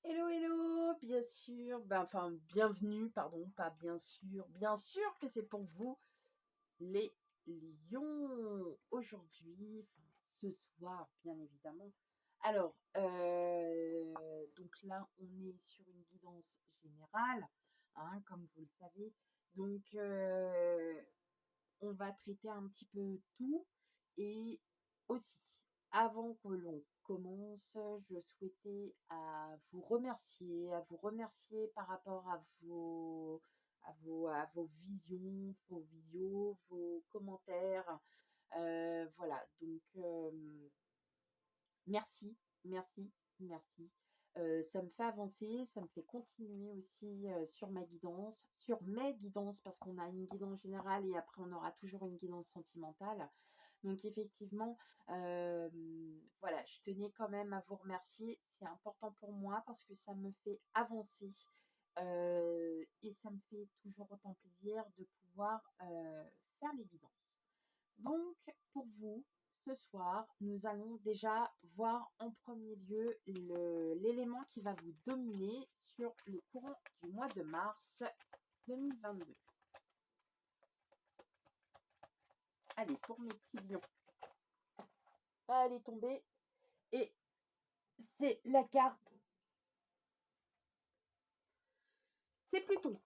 Hello, hello, bien sûr, enfin, bienvenue, pardon, pas bien sûr que c'est pour vous, les lions, aujourd'hui, enfin, ce soir, bien évidemment. Alors, donc là, on est sur une guidance générale, hein, comme vous le savez. Donc, on va traiter un petit peu tout et aussi, avant que l'on commence, je souhaitais à vous remercier par rapport à vos visions, vos visios, vos commentaires. Voilà, donc merci, merci, merci. Ça me fait avancer, ça me fait continuer aussi sur ma guidance, sur mes guidances, parce qu'on a une guidance générale et après on aura toujours une guidance sentimentale. Donc effectivement, voilà, je tenais quand même à vous remercier. C'est important pour moi parce que ça me fait avancer et ça me fait toujours autant plaisir de pouvoir faire les guidances. Donc, pour vous, ce soir, nous allons déjà voir en premier lieu l'élément qui va vous dominer sur le courant du mois de mars 2022. Allez, pour mes petits lions, allez tomber. Et c'est la carte, c'est Pluton.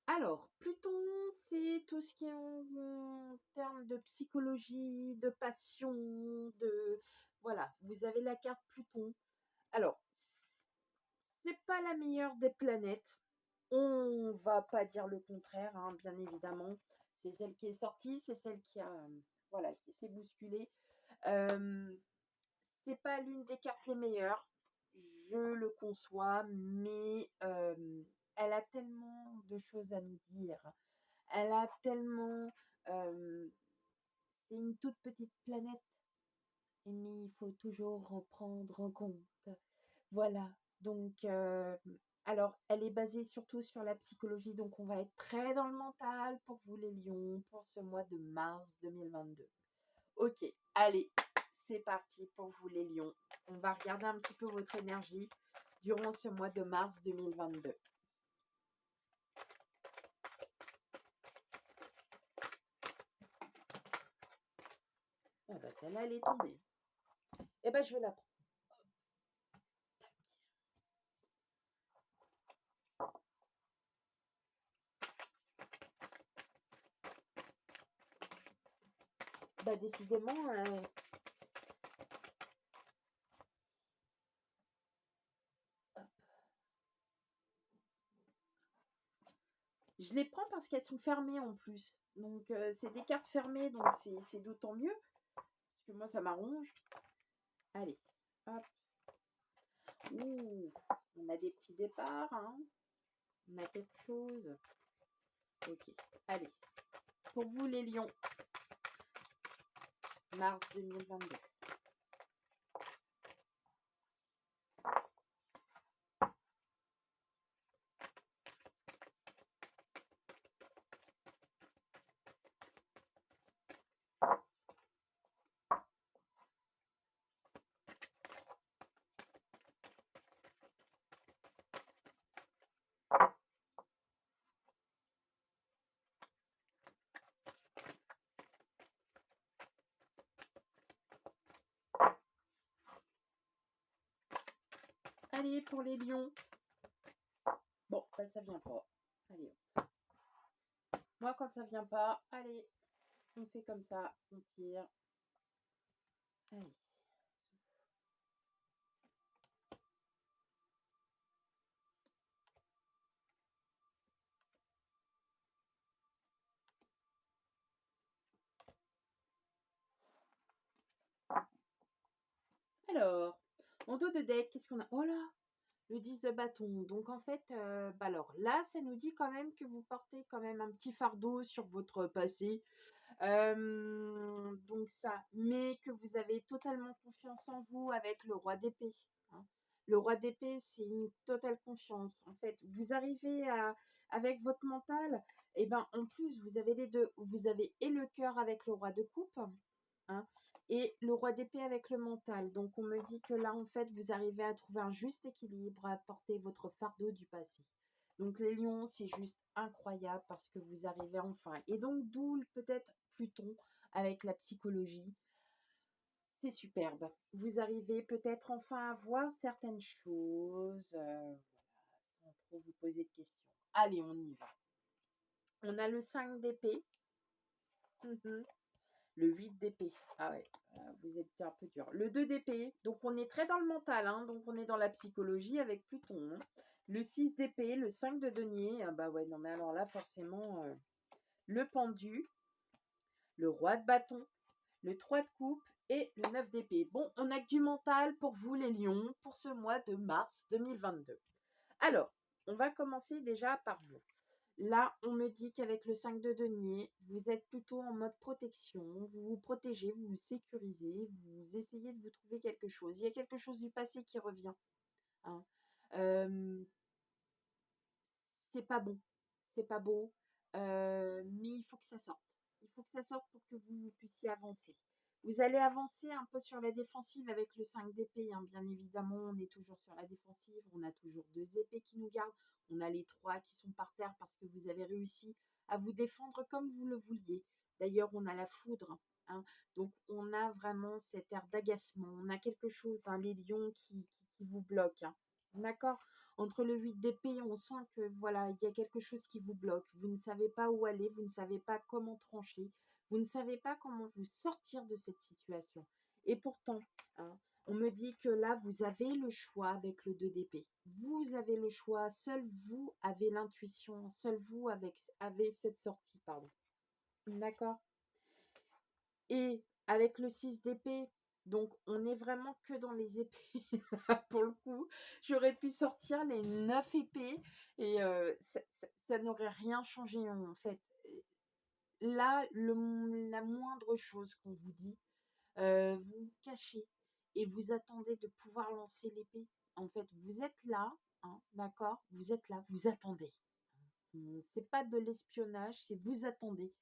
Alors, Pluton, c'est tout ce qui est en termes de psychologie, de passion, de... Voilà, vous avez la carte Pluton. Alors, c'est pas la meilleure des planètes. On va pas dire le contraire, hein, bien évidemment. C'est celle qui est sortie, c'est celle qui a, voilà, qui s'est bousculée. Euh, c'est pas l'une des cartes les meilleures, je le conçois, mais elle a tellement de choses à nous dire. Elle a tellement, euh, c'est une toute petite planète, mais il faut toujours reprendre en compte. Voilà, donc, alors, elle est basée surtout sur la psychologie, donc on va être très dans le mental pour vous les lions, pour ce mois de mars 2022. Ok, allez, c'est parti pour vous les lions. On va regarder un petit peu votre énergie durant ce mois de mars 2022. Ah bah celle-là, elle est tombée. Eh ben, je vais la prendre. Bah décidément, je les prends parce qu'elles sont fermées en plus. Donc, c'est des cartes fermées, donc c'est d'autant mieux. Parce que moi, ça m'arrange. Allez, hop. Ouh, on a des petits départs, hein. On a quelque chose. Ok, allez. Pour vous, les lions, mars 2022. Allez, pour les lions. Bon, bah, ça vient pas. Allez. Moi, quand ça vient pas, allez, on fait comme ça, on tire. Allez. Alors, en dos de deck, qu'est-ce qu'on a? Oh là, le 10 de bâton. Donc en fait, bah alors là, ça nous dit quand même que vous portez quand même un petit fardeau sur votre passé. Donc ça, mais que vous avez totalement confiance en vous avec le roi d'épée, hein. Le roi d'épée, c'est une totale confiance. En fait, vous arrivez à, avec votre mental, et ben en plus, vous avez les deux. Vous avez et le cœur avec le roi de coupe, hein, Et le roi d'épée avec le mental. Donc, on me dit que là, en fait, vous arrivez à trouver un juste équilibre, à porter votre fardeau du passé. Donc, les lions, c'est juste incroyable parce que vous arrivez enfin. Et donc, d'où peut-être Pluton avec la psychologie. C'est superbe. Vous arrivez peut-être enfin à voir certaines choses, voilà, sans trop vous poser de questions. Allez, on y va. On a le 5 d'épée. Mhm. Le 8 d'épée. Ah ouais, vous êtes un peu dur. Le 2 d'épée. Donc, on est très dans le mental. Hein, donc, on est dans la psychologie avec Pluton. Hein. Le 6 d'épée. Le 5 de denier. Ah bah ouais, non, mais alors là, forcément, le pendu. Le roi de bâton. Le 3 de coupe et le 9 d'épée. Bon, on a que du mental pour vous les lions pour ce mois de mars 2022. Alors, on va commencer déjà par vous. Là, on me dit qu'avec le 5 de denier, vous êtes plutôt en mode protection, vous vous protégez, vous vous sécurisez, vous essayez de vous trouver quelque chose. Il y a quelque chose du passé qui revient. Hein. Euh, c'est pas bon, c'est pas beau, mais il faut que ça sorte. Il faut que ça sorte pour que vous puissiez avancer. Vous allez avancer un peu sur la défensive avec le 5 d'épée, hein. Bien évidemment, on est toujours sur la défensive, on a toujours 2 épées qui nous gardent, on a les 3 qui sont par terre parce que vous avez réussi à vous défendre comme vous le vouliez. D'ailleurs, on a la foudre, hein. Donc on a vraiment cet air d'agacement, on a quelque chose, hein, les lions qui vous bloquent. Hein. D'accord? Entre le 8 d'épée, on sent que voilà, il y a quelque chose qui vous bloque. Vous ne savez pas où aller, vous ne savez pas comment trancher, vous ne savez pas comment vous sortir de cette situation. Et pourtant, hein, on me dit que là, vous avez le choix avec le 2 d'épée. Vous avez le choix, seul vous avez l'intuition, seul vous avez cette sortie, pardon. D'accord? Et avec le 6 d'épée, donc on est vraiment que dans les épées, pour le coup. J'aurais pu sortir les 9 épées et ça n'aurait rien changé en fait. Là, la moindre chose qu'on vous dit, vous vous cachez et vous attendez de pouvoir lancer l'épée. En fait, vous êtes là, hein, d'accord? Vous êtes là, vous attendez. C'est pas de l'espionnage, c'est vous attendez.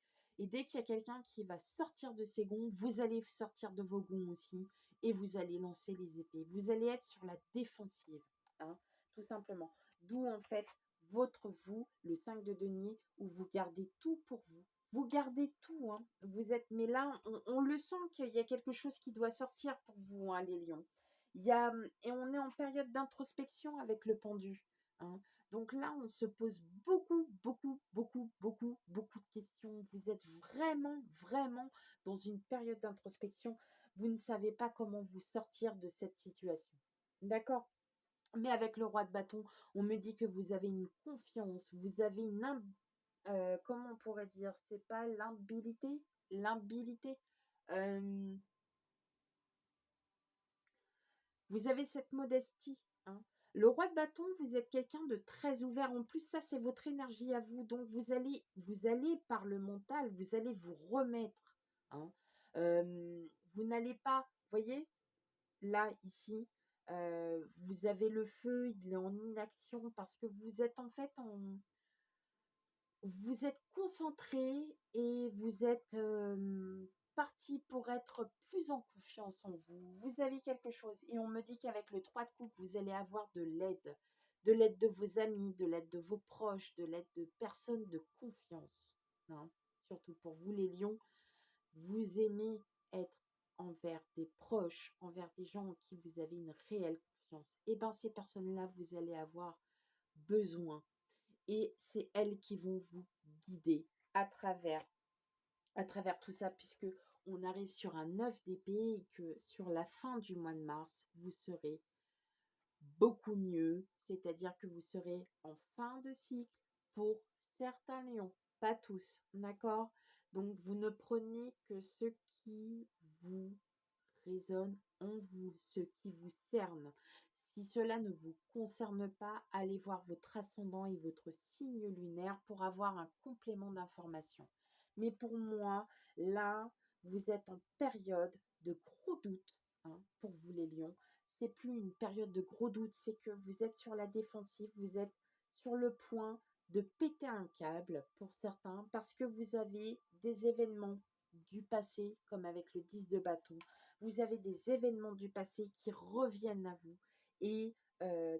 Et dès qu'il y a quelqu'un qui va sortir de ses gonds, vous allez sortir de vos gonds aussi et vous allez lancer les épées. Vous allez être sur la défensive, hein, tout simplement. D'où en fait votre vous, le 5 de denier, où vous gardez tout pour vous. Vous gardez tout, hein. Vous êtes, mais là, on le sent qu'il y a quelque chose qui doit sortir pour vous, hein, les lions. Et on est en période d'introspection avec le pendu. Hein. Donc là, on se pose beaucoup, beaucoup, beaucoup, beaucoup, beaucoup de questions. Vous êtes vraiment, vraiment dans une période d'introspection. Vous ne savez pas comment vous sortir de cette situation. D'accord? Mais avec le roi de bâton, on me dit que vous avez une confiance, vous avez comment on pourrait dire? C'est pas l'imbilité? L'imbilité. Euh, Vous avez cette modestie. Hein. Le roi de bâton, vous êtes quelqu'un de très ouvert. En plus, ça, c'est votre énergie à vous. Donc, vous allez par le mental, vous allez vous remettre. Hein. Vous n'allez pas, voyez, là, ici, vous avez le feu, il est en inaction parce que vous êtes en fait vous êtes concentré et vous êtes parti pour être plus en confiance en vous. Vous avez quelque chose. Et on me dit qu'avec le 3 de coupe, vous allez avoir de l'aide. De l'aide de vos amis, de l'aide de vos proches, de l'aide de personnes de confiance. Hein. Surtout pour vous les lions, vous aimez être envers des proches, envers des gens en qui vous avez une réelle confiance. Et bien ces personnes-là, vous allez avoir besoin et c'est elles qui vont vous guider à travers tout ça, puisque on arrive sur un 9 d'épée et que sur la fin du mois de mars, vous serez beaucoup mieux, c'est-à-dire que vous serez en fin de cycle pour certains lions, pas tous, d'accord? Donc vous ne prenez que ce qui vous résonne en vous, ce qui vous cerne. Si cela ne vous concerne pas, allez voir votre ascendant et votre signe lunaire pour avoir un complément d'information. Mais pour moi, là, vous êtes en période de gros doute, hein, pour vous les lions. C'est plus une période de gros doute, c'est que vous êtes sur la défensive, vous êtes sur le point de péter un câble pour certains parce que vous avez des événements du passé, comme avec le 10 de bâton, vous avez des événements du passé qui reviennent à vous et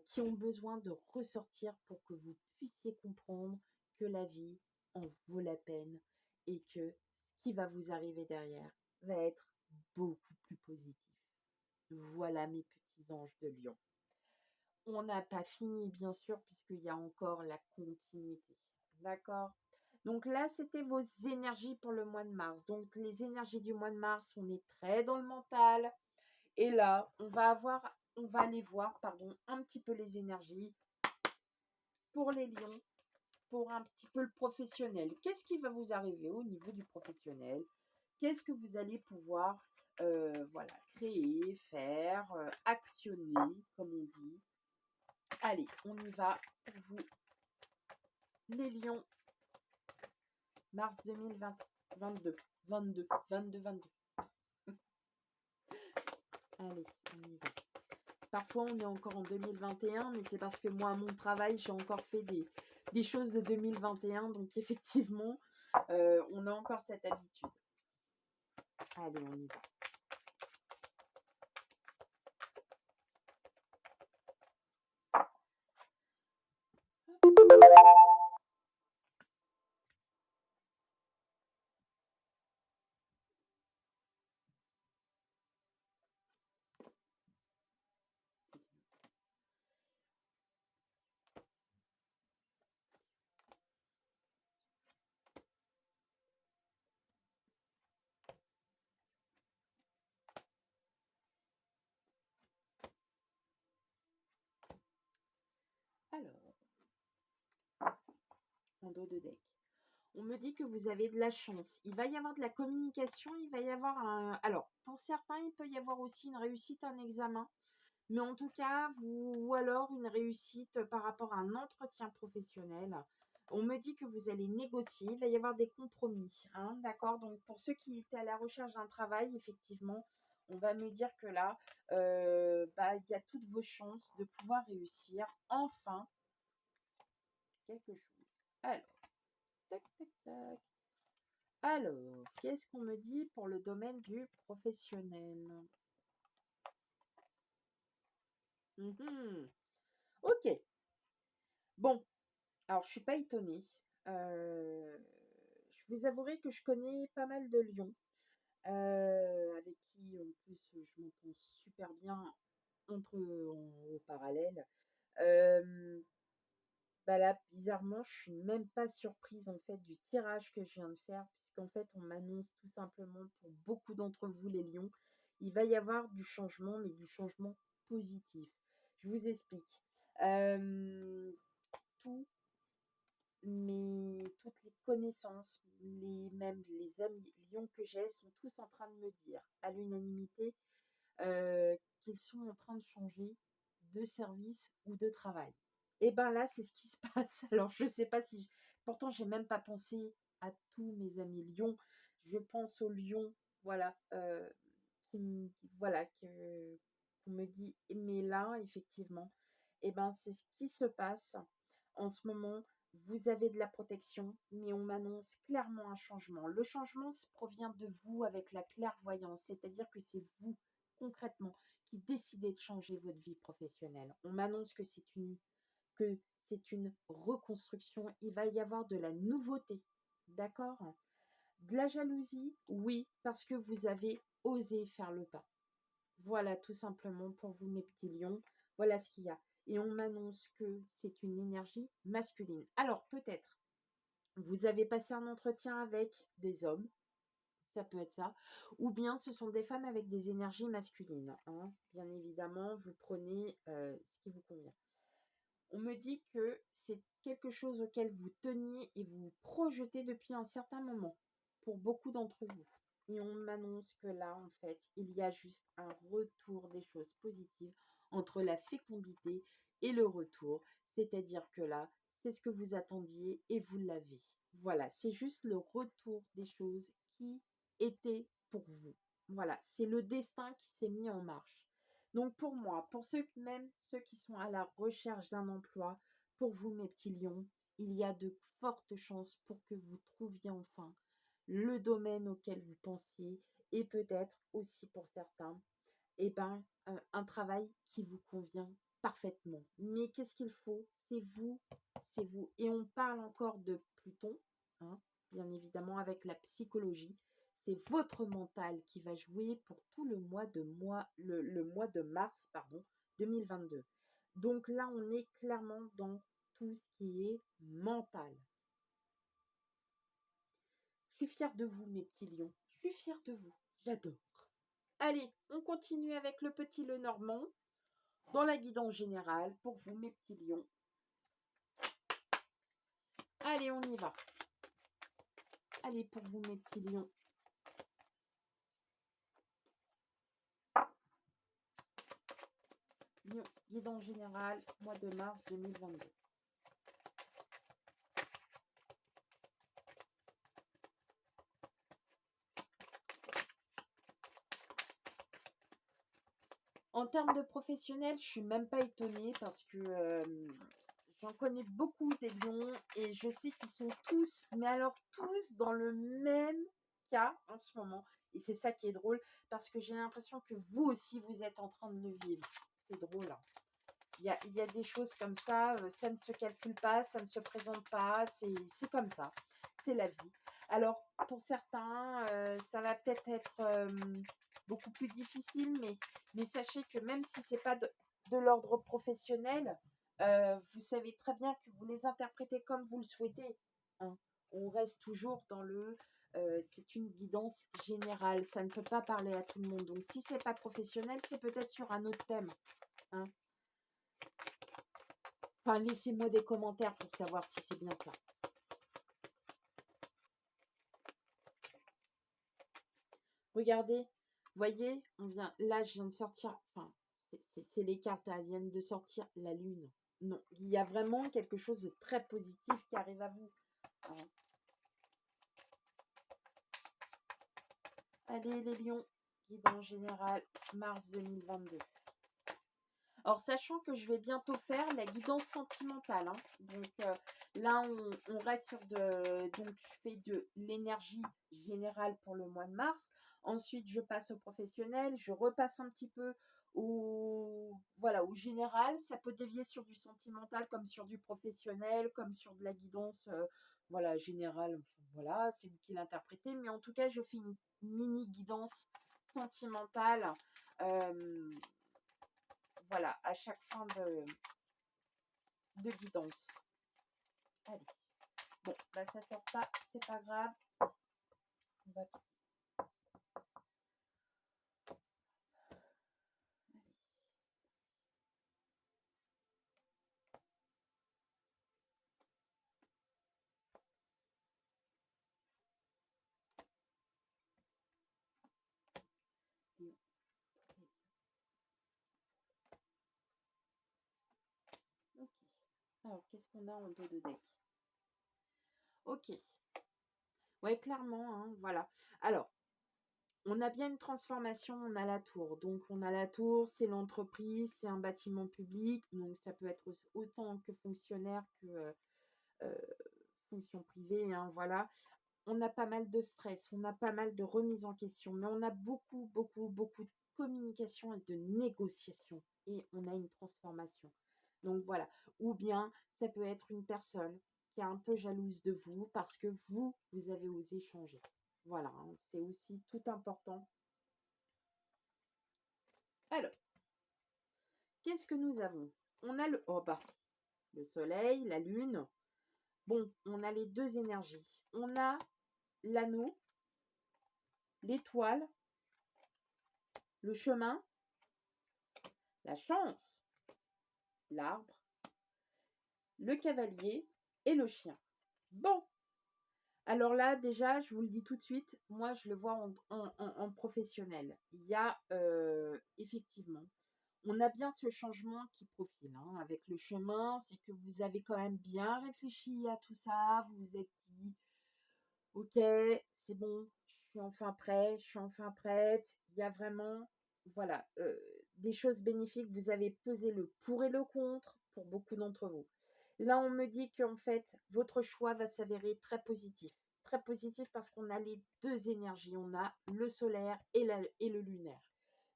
qui ont besoin de ressortir pour que vous puissiez comprendre que la vie en vaut la peine et que ce qui va vous arriver derrière va être beaucoup plus positif. Voilà mes petits anges de lion. On n'a pas fini, bien sûr, puisqu'il y a encore la continuité. D'accord? Donc là, c'était vos énergies pour le mois de mars. Donc les énergies du mois de mars, on est très dans le mental. Et là, on va aller voir, pardon, un petit peu les énergies pour les lions, pour un petit peu le professionnel. Qu'est-ce qui va vous arriver au niveau du professionnel? Qu'est-ce que vous allez pouvoir voilà, créer, faire, actionner, comme on dit. Allez, on y va pour vous, les lions, mars 2022. 22. Allez, on y va. Parfois, on est encore en 2021, mais c'est parce que moi, à mon travail, j'ai encore fait des choses de 2021. Donc, effectivement, on a encore cette habitude. Allez, on y va. Alors, en dos de deck. On me dit que vous avez de la chance. Il va y avoir de la communication, il va y avoir un... Alors, pour certains, il peut y avoir aussi une réussite à un examen. Mais en tout cas, ou alors une réussite par rapport à un entretien professionnel. On me dit que vous allez négocier, il va y avoir des compromis. Hein, d'accord? Donc, pour ceux qui étaient à la recherche d'un travail, effectivement, on va me dire que là, il y a toutes vos chances de pouvoir réussir enfin quelque chose. Alors, tac, tac, tac. Alors, qu'est-ce qu'on me dit pour le domaine du professionnel? Ok. Bon, alors je suis pas étonnée. Je vous avouerai que je connais pas mal de lions, avec qui en plus je m'entends super bien au parallèle. Là, bizarrement, je suis même pas surprise en fait du tirage que je viens de faire, puisqu'en fait, on m'annonce tout simplement pour beaucoup d'entre vous, les lions, il va y avoir du changement, mais du changement positif. Je vous explique. Tous toutes les connaissances, même les amis lions que j'ai, sont tous en train de me dire à l'unanimité qu'ils sont en train de changer de service ou de travail. Et ben là, c'est ce qui se passe. Alors, je ne sais pas si... Pourtant, j'ai même pas pensé à tous mes amis lions. Je pense aux lions, voilà, voilà, qu'on me dit. Mais là, effectivement, et ben, c'est ce qui se passe en ce moment. Vous avez de la protection, mais on m'annonce clairement un changement. Le changement provient de vous avec la clairvoyance, c'est-à-dire que c'est vous, concrètement, qui décidez de changer votre vie professionnelle. On m'annonce que c'est une reconstruction. Il va y avoir de la nouveauté. D'accord? De la jalousie? Oui, parce que vous avez osé faire le pas. Voilà, tout simplement pour vous, mes petits lions. Voilà ce qu'il y a. Et on m'annonce que c'est une énergie masculine. Alors, peut-être, vous avez passé un entretien avec des hommes, ça peut être ça, ou bien ce sont des femmes avec des énergies masculines. Hein. Bien évidemment, vous prenez ce qui vous convient. On me dit que c'est quelque chose auquel vous teniez et vous projetez depuis un certain moment, pour beaucoup d'entre vous. Et on m'annonce que là, en fait, il y a juste un retour des choses positives entre la fécondité et le retour. C'est-à-dire que là, c'est ce que vous attendiez et vous l'avez. Voilà, c'est juste le retour des choses qui étaient pour vous. Voilà, c'est le destin qui s'est mis en marche. Donc pour moi, pour ceux qui sont à la recherche d'un emploi, pour vous mes petits lions, il y a de fortes chances pour que vous trouviez enfin le domaine auquel vous pensiez et peut-être aussi pour certains, eh ben, un travail qui vous convient parfaitement. Mais qu'est-ce qu'il faut? C'est vous, c'est vous. Et on parle encore de Pluton, hein, bien évidemment avec la psychologie. C'est votre mental qui va jouer pour tout le mois de mars, pardon, 2022. Donc là, on est clairement dans tout ce qui est mental. Je suis fière de vous, mes petits lions. Je suis fière de vous. J'adore. Allez, on continue avec le petit Lenormand dans la guidance générale pour vous, mes petits lions. Allez, on y va. Allez, pour vous, mes petits lions. Lion, guidance générale, mois de mars 2022. En termes de professionnels, je suis même pas étonnée parce que j'en connais beaucoup des lions et je sais qu'ils sont tous, mais alors tous dans le même cas en ce moment. Et c'est ça qui est drôle parce que j'ai l'impression que vous aussi, vous êtes en train de le vivre. C'est drôle, hein. Il y a des choses comme ça ne se calcule pas, ça ne se présente pas, c'est comme ça, c'est la vie. Alors, pour certains, ça va peut-être être beaucoup plus difficile, mais sachez que même si ce n'est pas de l'ordre professionnel, vous savez très bien que vous les interprétez comme vous le souhaitez, hein. On reste toujours dans c'est une guidance générale, ça ne peut pas parler à tout le monde. Donc, si ce n'est pas professionnel, c'est peut-être sur un autre thème, hein. Enfin, laissez-moi des commentaires pour savoir si c'est bien ça. Regardez, voyez, là, je viens de sortir, enfin, c'est les cartes, elles viennent de sortir la lune. Non, il y a vraiment quelque chose de très positif qui arrive à vous, hein. Allez, les lions, guidance générale, mars 2022. Alors, sachant que je vais bientôt faire la guidance sentimentale, hein. Donc, là, on reste sur donc, je fais de l'énergie générale pour le mois de mars. Ensuite, je passe au professionnel. Je repasse un petit peu voilà, au général. Ça peut dévier sur du sentimental, comme sur du professionnel, comme sur de la guidance, voilà, générale. Enfin, voilà, c'est vous qui l'interprétez. Mais en tout cas, je fais une mini guidance sentimentale. Voilà, à chaque fin de guidance. Allez. Bon, bah ça sort pas, c'est pas grave. On va... Allez. Ok. Alors, qu'est-ce qu'on a en dos de deck? Ok. Ouais, clairement, hein, voilà. Alors, on a bien une transformation, on a la tour. Donc, on a la tour, c'est l'entreprise, c'est un bâtiment public. Donc, ça peut être autant que fonctionnaire que euh, fonction privée, hein, voilà. On a pas mal de stress, on a pas mal de remise en question, mais on a beaucoup, beaucoup, beaucoup de communication et de négociation. Et on a une transformation. Donc voilà. Ou bien, ça peut être une personne qui est un peu jalouse de vous parce que vous avez osé changer. Voilà, hein, c'est aussi tout important. Alors, qu'est-ce que nous avons? On a le soleil, la lune. Bon, on a les deux énergies. On a l'anneau, l'étoile, le chemin, la chance, l'arbre, le cavalier et le chien. Bon, alors là, déjà, je vous le dis tout de suite, moi, je le vois en professionnel. Il y a effectivement, on a bien ce changement qui profile, hein, avec le chemin, c'est que vous avez quand même bien réfléchi à tout ça, vous vous êtes dit, ok, c'est bon, je suis enfin prêt, je suis enfin prête. Il y a vraiment, voilà, des choses bénéfiques. Vous avez pesé le pour et le contre pour beaucoup d'entre vous. Là, on me dit qu'en fait, votre choix va s'avérer très positif, très positif parce qu'on a les 2 énergies. On a le solaire et le lunaire.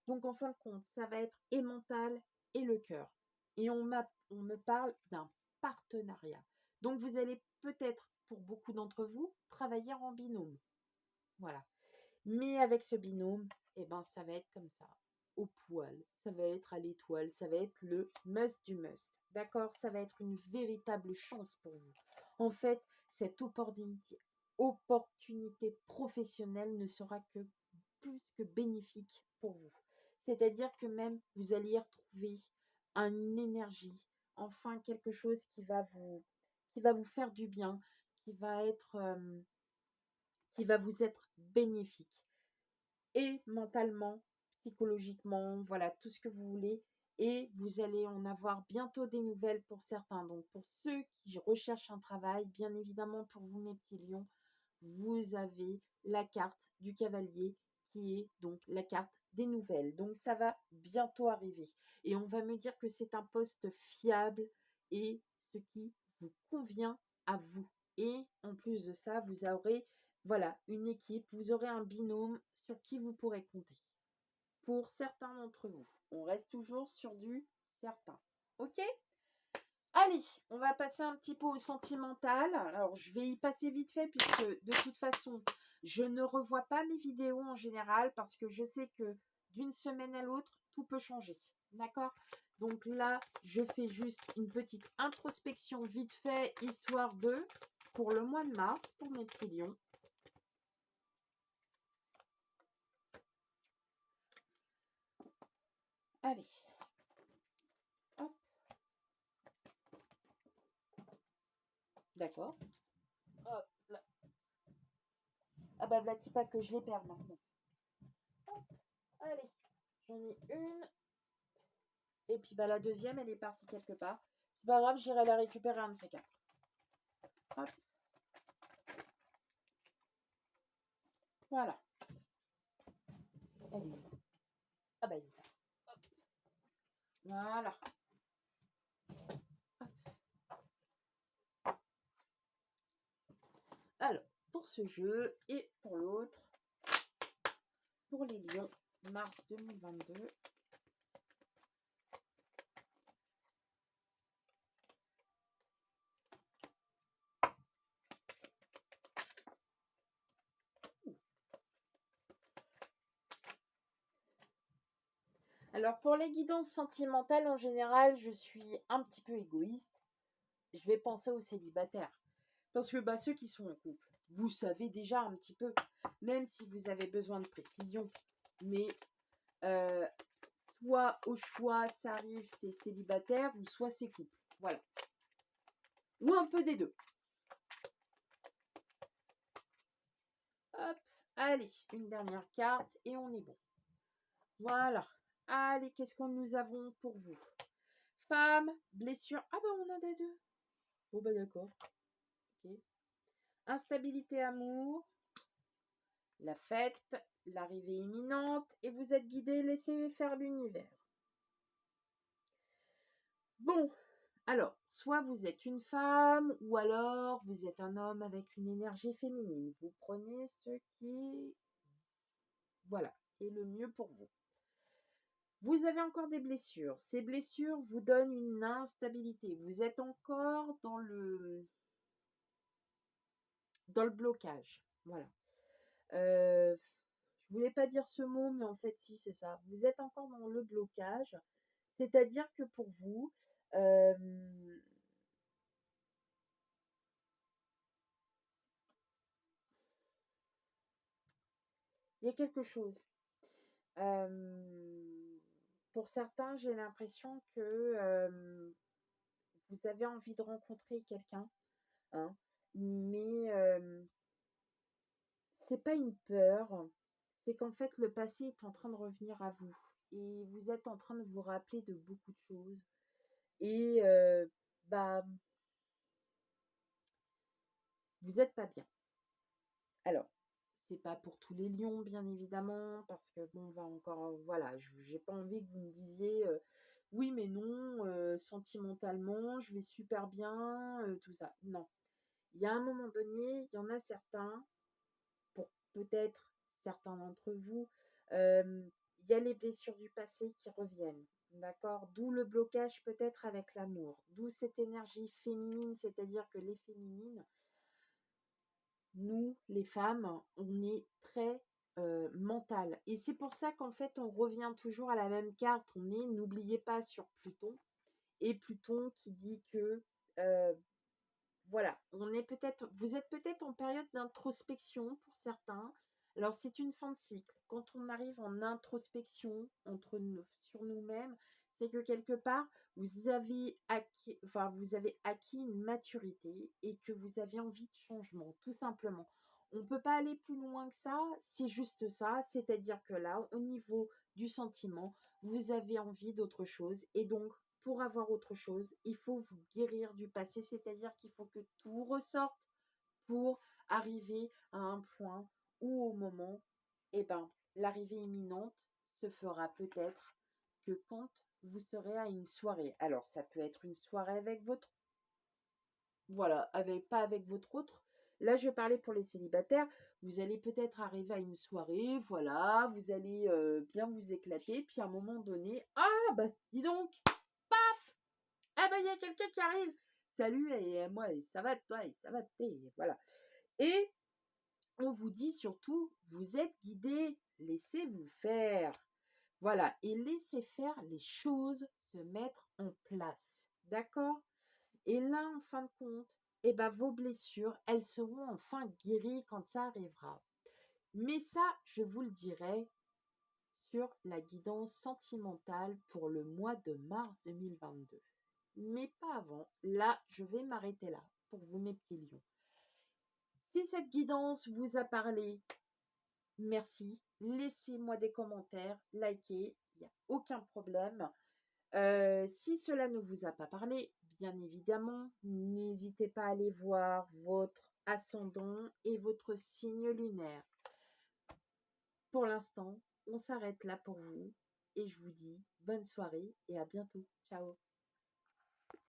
Donc, en fin de compte, ça va être et mental et le cœur. Et on me parle d'un partenariat. Donc, vous allez peut-être, pour beaucoup d'entre vous, travailler en binôme. Voilà. Mais avec ce binôme, eh ben, ça va être comme ça, au poil. Ça va être à l'étoile. Ça va être le must du must. D'accord? Ça va être une véritable chance pour vous. En fait, cette opportunité professionnelle ne sera que plus que bénéfique pour vous. C'est-à-dire que même vous allez y retrouver une énergie, enfin quelque chose qui va vous faire du bien, qui va être, qui va vous être bénéfique et mentalement, psychologiquement, voilà, tout ce que vous voulez. Et vous allez en avoir bientôt des nouvelles pour certains. Donc, pour ceux qui recherchent un travail, bien évidemment, pour vous, mes petits lions, vous avez la carte du cavalier qui est donc la carte des nouvelles. Donc, ça va bientôt arriver. Et on va me dire que c'est un poste fiable et ce qui vous convient à vous. Et en plus de ça, vous aurez voilà, une équipe, vous aurez un binôme sur qui vous pourrez compter. Pour certains d'entre vous, on reste toujours sur du certain. Ok? Allez, on va passer un petit peu au sentimental. Alors, je vais y passer vite fait puisque de toute façon, je ne revois pas mes vidéos en général parce que je sais que d'une semaine à l'autre, tout peut changer. D'accord? Donc là, je fais juste une petite introspection vite fait, histoire de, pour le mois de mars, pour mes petits lions. Allez, hop, d'accord. Hop là. Ah bah, là, pas que je les perds maintenant. Hop, allez, j'en ai une. Et puis, bah, la deuxième, elle est partie quelque part. C'est pas grave, j'irai la récupérer un de ces quatre. Hop. Voilà. Elle est où? Ah bah, elle est là. Hop. Voilà. Hop. Alors, pour ce jeu et pour l'autre, pour les lions, mars 2022. Alors, pour les guidances sentimentales, en général, je suis un petit peu égoïste. Je vais penser aux célibataires. Parce que bah, ceux qui sont en couple, vous savez déjà un petit peu, même si vous avez besoin de précision. Mais soit au choix, ça arrive, c'est célibataire, ou soit c'est couple. Voilà. Ou un peu des deux. Hop, allez, une dernière carte et on est bon. Voilà. Allez, qu'est-ce que nous avons pour vous? Femme, blessure. Ah bah on en a deux. Bon bah d'accord. Ok. Instabilité amour. La fête, l'arrivée imminente et vous êtes guidé, laissez faire l'univers. Bon, alors, soit vous êtes une femme ou alors vous êtes un homme avec une énergie féminine. Vous prenez ce qui, voilà, est le mieux pour vous. Vous avez encore des blessures. Ces blessures vous donnent une instabilité. Vous êtes encore dans le blocage. Voilà. Je voulais pas dire ce mot, mais en fait, si, c'est ça. Vous êtes encore dans le blocage. C'est-à-dire que pour vous, il y a quelque chose. Pour certains, j'ai l'impression que vous avez envie de rencontrer quelqu'un, hein, mais c'est pas une peur, c'est qu'en fait le passé est en train de revenir à vous et vous êtes en train de vous rappeler de beaucoup de choses et bah vous êtes pas bien. Alors, c'est pas pour tous les lions, bien évidemment, parce que bon, on va encore, voilà, j'ai pas envie que vous me disiez oui, mais non, sentimentalement, je vais super bien, tout ça. Non. Il y a un moment donné, il y en a certains, pour peut-être certains d'entre vous, il y a les blessures du passé qui reviennent. D'accord? D'où le blocage peut-être avec l'amour. D'où cette énergie féminine, c'est-à-dire que les féminines, nous, les femmes, on est très mentales. Et c'est pour ça qu'en fait, on revient toujours à la même carte. On est, n'oubliez pas, sur Pluton. Et Pluton qui dit que euh, voilà, vous êtes peut-être en période d'introspection pour certains. Alors, c'est une fin de cycle. Quand on arrive en introspection sur nous-mêmes, c'est que quelque part, vous avez acquis une maturité et que vous avez envie de changement, tout simplement. On ne peut pas aller plus loin que ça, c'est juste ça. C'est-à-dire que là, au niveau du sentiment, vous avez envie d'autre chose et donc pour avoir autre chose, il faut vous guérir du passé, c'est-à-dire qu'il faut que tout ressorte pour arriver à un point où au moment, eh ben, l'arrivée imminente se fera peut-être que quand vous serez à une soirée. Alors, ça peut être une soirée avec votre, voilà, pas avec votre autre. Là, je vais parler pour les célibataires. Vous allez peut-être arriver à une soirée, voilà, vous allez bien vous éclater, puis à un moment donné, ah bah dis donc, paf, ah bah il y a quelqu'un qui arrive. Salut, et moi, et ça va toi, et ça va voilà. Et on vous dit surtout, vous êtes guidés, laissez-vous faire. Voilà, et laissez faire les choses se mettre en place. D'accord? Et là, en fin de compte, eh ben, vos blessures, elles seront enfin guéries quand ça arrivera. Mais ça, je vous le dirai sur la guidance sentimentale pour le mois de mars 2022. Mais pas avant. Là, je vais m'arrêter là pour vous, mes petits lions. Si cette guidance vous a parlé, merci. Laissez-moi des commentaires, likez, il n'y a aucun problème. Si cela ne vous a pas parlé, bien évidemment, n'hésitez pas à aller voir votre ascendant et votre signe lunaire. Pour l'instant, on s'arrête là pour vous et je vous dis bonne soirée et à bientôt. Ciao.